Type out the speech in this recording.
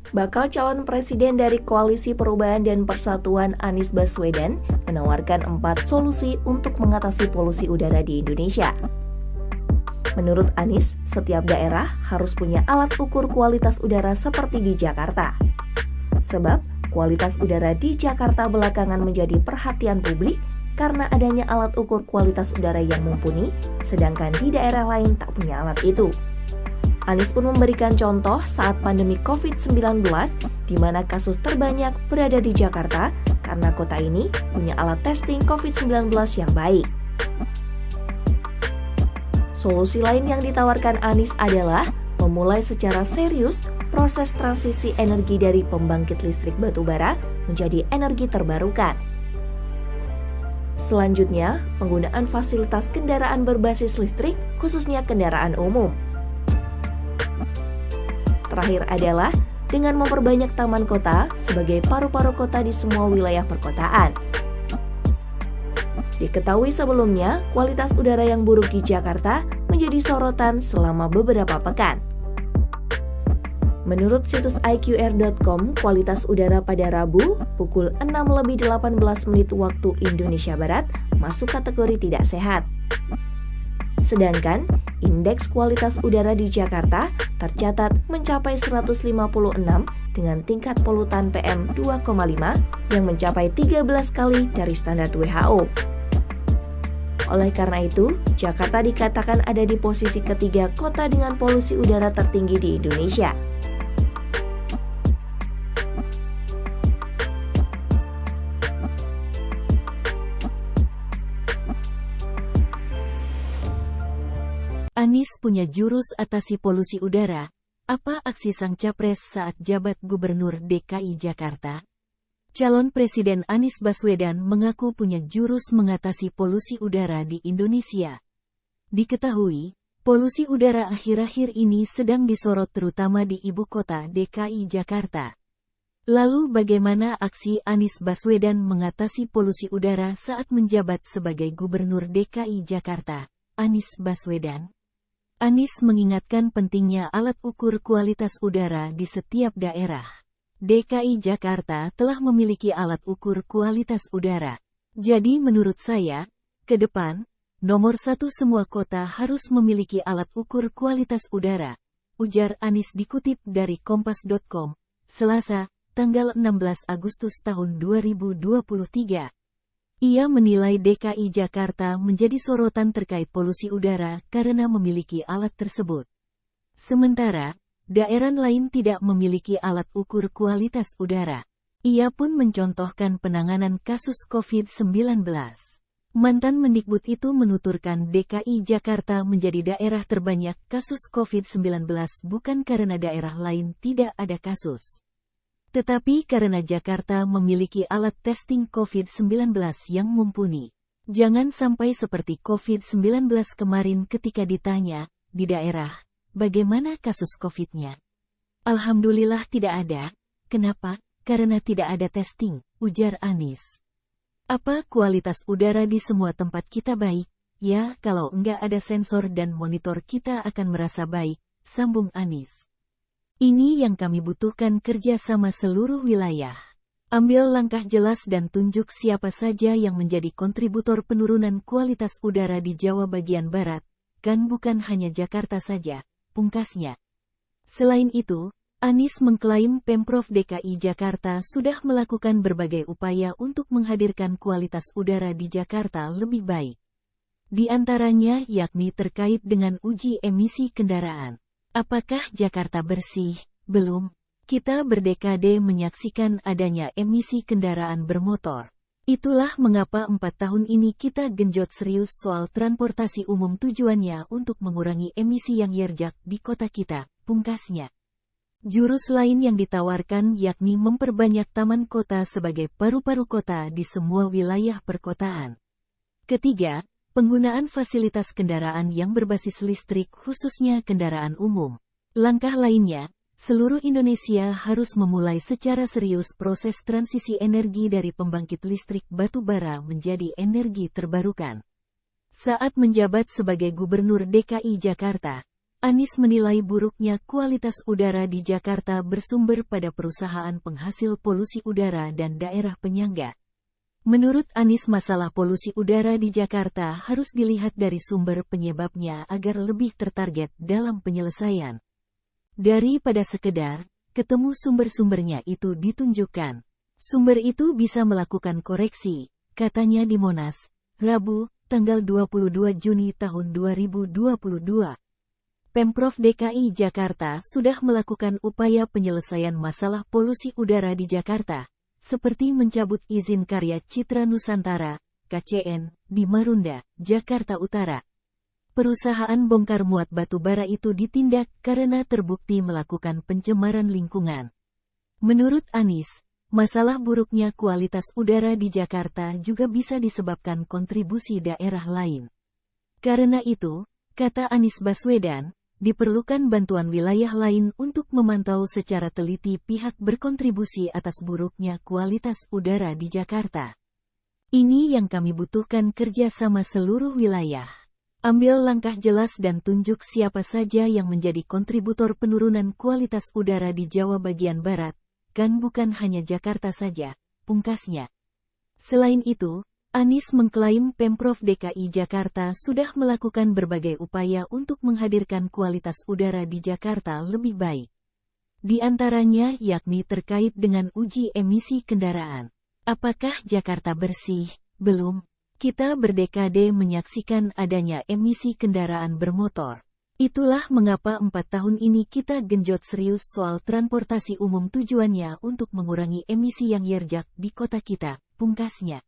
Bakal calon presiden dari Koalisi Perubahan dan Persatuan Anies Baswedan menawarkan 4 solusi untuk mengatasi polusi udara di Indonesia. Menurut Anies, setiap daerah harus punya alat ukur kualitas udara seperti di Jakarta. Sebab, kualitas udara di Jakarta belakangan menjadi perhatian publik karena adanya alat ukur kualitas udara yang mumpuni, sedangkan di daerah lain tak punya alat itu. Anies pun memberikan contoh saat pandemi COVID-19, di mana kasus terbanyak berada di Jakarta karena kota ini punya alat testing COVID-19 yang baik. Solusi lain yang ditawarkan Anies adalah memulai secara serius proses transisi energi dari pembangkit listrik batubara menjadi energi terbarukan. Selanjutnya, penggunaan fasilitas kendaraan berbasis listrik, khususnya kendaraan umum. Terakhir adalah dengan memperbanyak taman kota sebagai paru-paru kota di semua wilayah perkotaan. Diketahui sebelumnya, kualitas udara yang buruk di Jakarta menjadi sorotan selama beberapa pekan. Menurut situs iqr.com, kualitas udara pada Rabu pukul 6:18 waktu Indonesia Barat masuk kategori tidak sehat. Sedangkan indeks kualitas udara di Jakarta tercatat mencapai 156 dengan tingkat polutan PM 2,5 yang mencapai 13 kali dari standar WHO. Oleh karena itu, Jakarta dikatakan ada di posisi ketiga kota dengan polusi udara tertinggi di Indonesia. Anies punya jurus atasi polusi udara. Apa aksi sang capres saat jabat Gubernur DKI Jakarta? Calon Presiden Anies Baswedan mengaku punya jurus mengatasi polusi udara di Indonesia. Diketahui, polusi udara akhir-akhir ini sedang disorot terutama di ibu kota DKI Jakarta. Lalu bagaimana aksi Anies Baswedan mengatasi polusi udara saat menjabat sebagai Gubernur DKI Jakarta? Anies Baswedan. Anies mengingatkan pentingnya alat ukur kualitas udara di setiap daerah. DKI Jakarta telah memiliki alat ukur kualitas udara. Jadi menurut saya, ke depan, nomor 1 semua kota harus memiliki alat ukur kualitas udara, ujar Anies dikutip dari kompas.com, Selasa, tanggal 16 Agustus tahun 2023. Ia menilai DKI Jakarta menjadi sorotan terkait polusi udara karena memiliki alat tersebut. Sementara, daerah lain tidak memiliki alat ukur kualitas udara. Ia pun mencontohkan penanganan kasus COVID-19. Mantan Mendikbud itu menuturkan DKI Jakarta menjadi daerah terbanyak kasus COVID-19 bukan karena daerah lain tidak ada kasus, tetapi karena Jakarta memiliki alat testing COVID-19 yang mumpuni. Jangan sampai seperti COVID-19 kemarin ketika ditanya, di daerah, bagaimana kasus COVID-nya? Alhamdulillah tidak ada. Kenapa? Karena tidak ada testing, ujar Anies. Apa kualitas udara di semua tempat kita baik? Ya, kalau enggak ada sensor dan monitor kita akan merasa baik, sambung Anies. Ini yang kami butuhkan kerja sama seluruh wilayah. Ambil langkah jelas dan tunjuk siapa saja yang menjadi kontributor penurunan kualitas udara di Jawa bagian Barat, kan bukan hanya Jakarta saja, pungkasnya. Selain itu, Anies mengklaim Pemprov DKI Jakarta sudah melakukan berbagai upaya untuk menghadirkan kualitas udara di Jakarta lebih baik. Di antaranya yakni terkait dengan uji emisi kendaraan. Apakah Jakarta bersih? Belum. Kita berdekade menyaksikan adanya emisi kendaraan bermotor. Itulah mengapa 4 tahun ini kita genjot serius soal transportasi umum tujuannya untuk mengurangi emisi yang yerjak di kota kita, pungkasnya. Jurus lain yang ditawarkan yakni memperbanyak taman kota sebagai paru-paru kota di semua wilayah perkotaan. Ketiga, penggunaan fasilitas kendaraan yang berbasis listrik khususnya kendaraan umum. Langkah lainnya, seluruh Indonesia harus memulai secara serius proses transisi energi dari pembangkit listrik batu bara menjadi energi terbarukan. Saat menjabat sebagai Gubernur DKI Jakarta, Anies menilai buruknya kualitas udara di Jakarta bersumber pada perusahaan penghasil polusi udara dan daerah penyangga. Menurut Anies, masalah polusi udara di Jakarta harus dilihat dari sumber penyebabnya agar lebih tertarget dalam penyelesaian. Daripada sekedar ketemu sumber-sumbernya itu ditunjukkan. Sumber itu bisa melakukan koreksi, katanya di Monas, Rabu, tanggal 22 Juni tahun 2022. Pemprov DKI Jakarta sudah melakukan upaya penyelesaian masalah polusi udara di Jakarta, seperti mencabut izin karya Citra Nusantara, KCN, di Marunda, Jakarta Utara. Perusahaan bongkar muat batu bara itu ditindak karena terbukti melakukan pencemaran lingkungan. Menurut Anies, masalah buruknya kualitas udara di Jakarta juga bisa disebabkan kontribusi daerah lain. Karena itu, kata Anies Baswedan, diperlukan bantuan wilayah lain untuk memantau secara teliti pihak berkontribusi atas buruknya kualitas udara di Jakarta. Ini yang kami butuhkan, kerja sama seluruh wilayah. Ambil langkah jelas dan tunjuk siapa saja yang menjadi kontributor penurunan kualitas udara di Jawa bagian Barat, kan bukan hanya Jakarta saja, pungkasnya. Selain itu, Anies mengklaim Pemprov DKI Jakarta sudah melakukan berbagai upaya untuk menghadirkan kualitas udara di Jakarta lebih baik. Di antaranya yakni terkait dengan uji emisi kendaraan. Apakah Jakarta bersih? Belum. Kita berdekade menyaksikan adanya emisi kendaraan bermotor. Itulah mengapa 4 tahun ini kita genjot serius soal transportasi umum, tujuannya untuk mengurangi emisi yang yerjak di kota kita, pungkasnya.